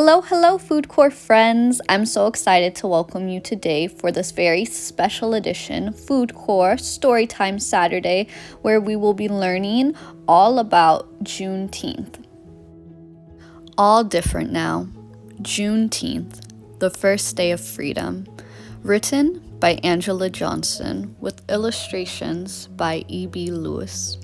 Hello, FoodCorps friends! I'm so excited to welcome you today for this very special edition FoodCorps Storytime Saturday, where we will be learning all about Juneteenth. All different now. Juneteenth, the first day of freedom. Written by Angela Johnson with illustrations by E.B. Lewis.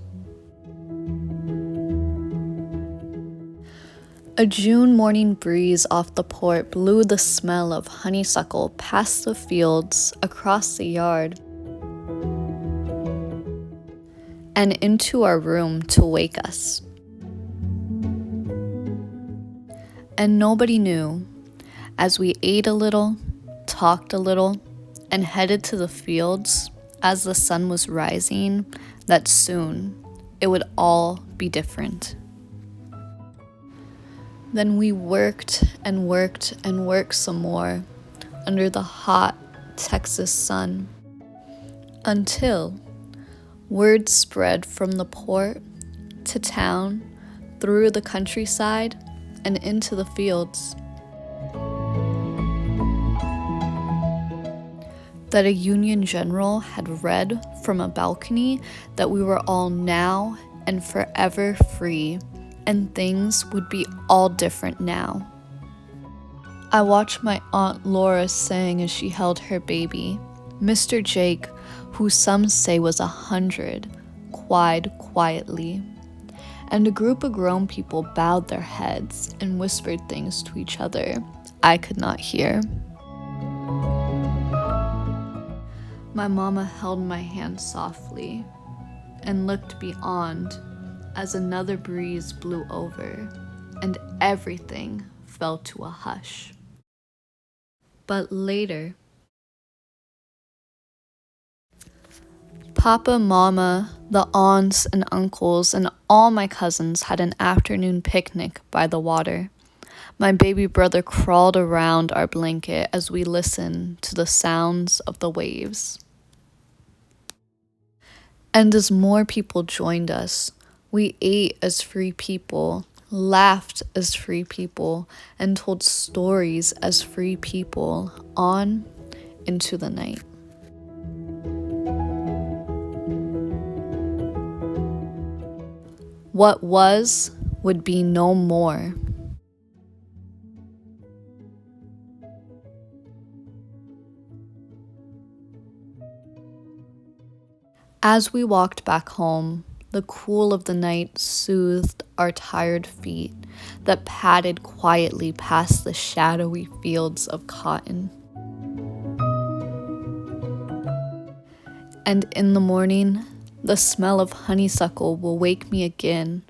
A June morning breeze off the port blew the smell of honeysuckle past the fields, across the yard, and into our room to wake us. And nobody knew, as we ate a little, talked a little, and headed to the fields as the sun was rising, that soon it would all be different. Then we worked and worked and worked some more under the hot Texas sun until word spread from the port to town, through the countryside, and into the fields that a Union general had read from a balcony that we were all now and forever free, and things would be all different now. I watched my Aunt Laura sing as she held her baby. Mr. Jake, who some say was 100, cried quietly, and a group of grown people bowed their heads and whispered things to each other I could not hear. My mama held my hand softly and looked beyond as another breeze blew over, and everything fell to a hush. But later, Papa, Mama, the aunts and uncles, and all my cousins had an afternoon picnic by the water. My baby brother crawled around our blanket as we listened to the sounds of the waves. And as more people joined us, we ate as free people, laughed as free people, and told stories as free people on into the night. What was would be no more. As we walked back home, the cool of the night soothed our tired feet that padded quietly past the shadowy fields of cotton. And in the morning, the smell of honeysuckle will wake me again,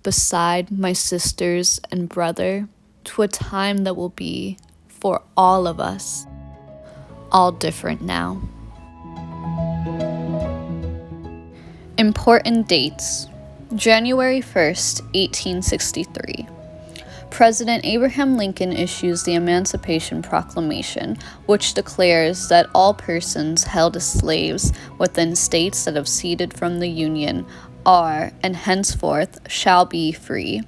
beside my sisters and brother, to a time that will be, for all of us, all different now. Important dates. January 1st, 1863. President Abraham Lincoln issues the Emancipation Proclamation, which declares that all persons held as slaves within states that have seceded from the Union are, and henceforth shall be, free.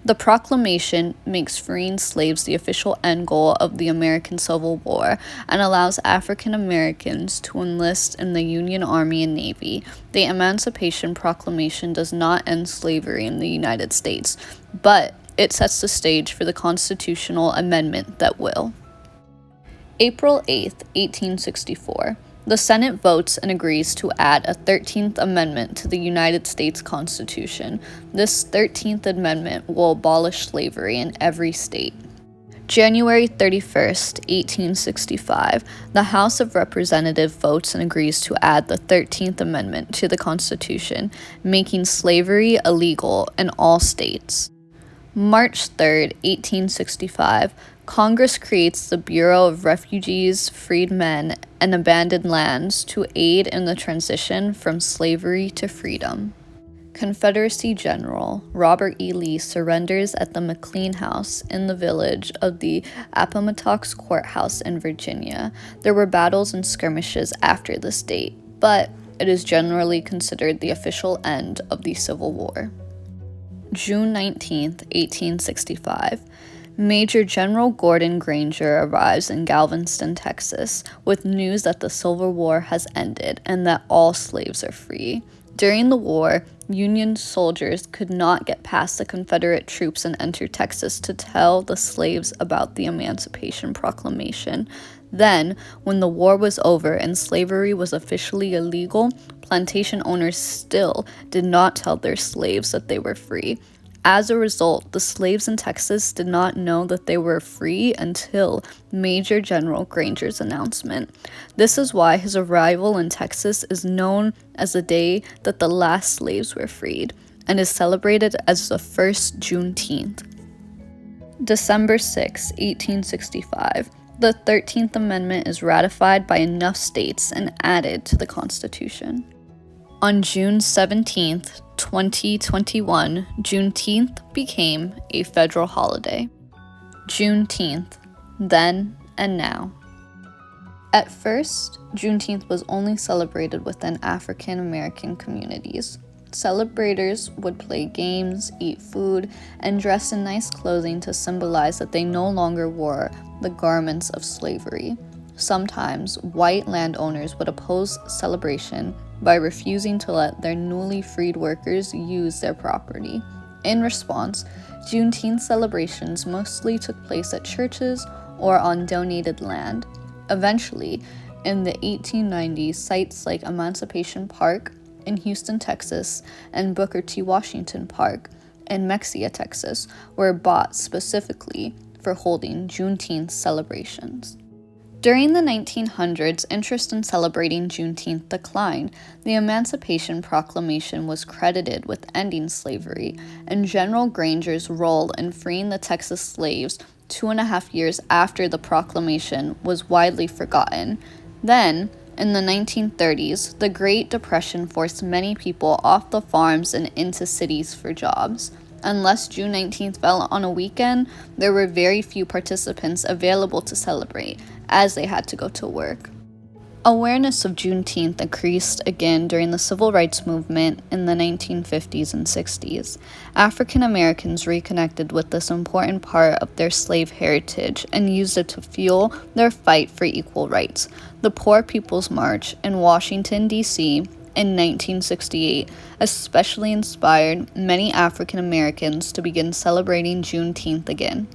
The proclamation makes freeing slaves the official end goal of the American Civil War and allows African Americans to enlist in the Union Army and Navy. The Emancipation Proclamation does not end slavery in the United States, but it sets the stage for the constitutional amendment that will. April 8th, 1864. The Senate votes and agrees to add a 13th Amendment to the United States Constitution. This 13th Amendment will abolish slavery in every state. January 31st, 1865, the House of Representatives votes and agrees to add the 13th Amendment to the Constitution, making slavery illegal in all states. March 3rd, 1865, Congress creates the Bureau of Refugees, Freedmen, and Abandoned Lands to aid in the transition from slavery to freedom. Confederacy General Robert E. Lee surrenders at the McLean House in the village of the Appomattox Courthouse in Virginia. There were battles and skirmishes after this date, but it is generally considered the official end of the Civil War. June 19, 1865. Major General Gordon Granger arrives in Galveston, Texas, with news that the Civil War has ended and that all slaves are free. During the war, Union soldiers could not get past the Confederate troops and enter Texas to tell the slaves about the Emancipation Proclamation. Then, when the war was over and slavery was officially illegal, plantation owners still did not tell their slaves that they were free. As a result, the slaves in Texas did not know that they were free until Major General Granger's announcement. This is why his arrival in Texas is known as the day that the last slaves were freed, and is celebrated as the first Juneteenth. December 6, 1865. The 13th Amendment is ratified by enough states and added to the Constitution. On June 17, 2021, Juneteenth became a federal holiday. Juneteenth, then and now. At first, Juneteenth was only celebrated within African American communities. Celebrators would play games, eat food, and dress in nice clothing to symbolize that they no longer wore the garments of slavery. Sometimes, white landowners would oppose celebration by refusing to let their newly freed workers use their property. In response, Juneteenth celebrations mostly took place at churches or on donated land. Eventually, in the 1890s, sites like Emancipation Park in Houston, Texas, and Booker T. Washington Park in Mexia, Texas, were bought specifically for holding Juneteenth celebrations. During the 1900s, interest in celebrating Juneteenth declined. The Emancipation Proclamation was credited with ending slavery, and General Granger's role in freeing the Texas slaves 2.5 years after the proclamation was widely forgotten. Then, in the 1930s, the Great Depression forced many people off the farms and into cities for jobs. Unless June 19th fell on a weekend, there were very few participants available to celebrate, as they had to go to work. Awareness of Juneteenth increased again during the Civil Rights Movement in the 1950s and 60s. African Americans reconnected with this important part of their slave heritage and used it to fuel their fight for equal rights. The Poor People's March in Washington, D.C., in 1968 especially inspired many African Americans to begin celebrating Juneteenth again.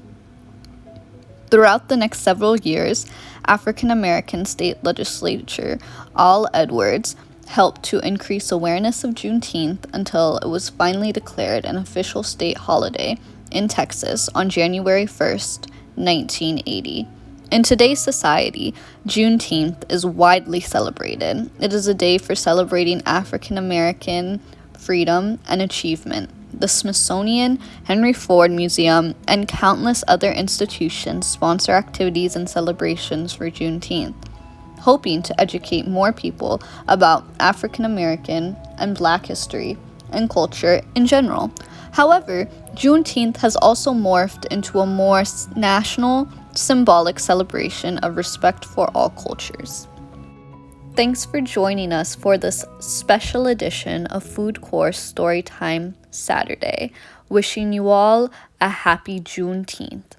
Throughout the next several years, African American state legislature Al Edwards helped to increase awareness of Juneteenth until it was finally declared an official state holiday in Texas on January 1st, 1980. In today's society, Juneteenth is widely celebrated. It is a day for celebrating African American freedom and achievement. The Smithsonian, Henry Ford Museum, and countless other institutions sponsor activities and celebrations for Juneteenth, hoping to educate more people about African American and Black history and culture in general. However, Juneteenth has also morphed into a more national, symbolic celebration of respect for all cultures. Thanks for joining us for this special edition of FoodCorps Storytime Saturday. Wishing you all a happy Juneteenth.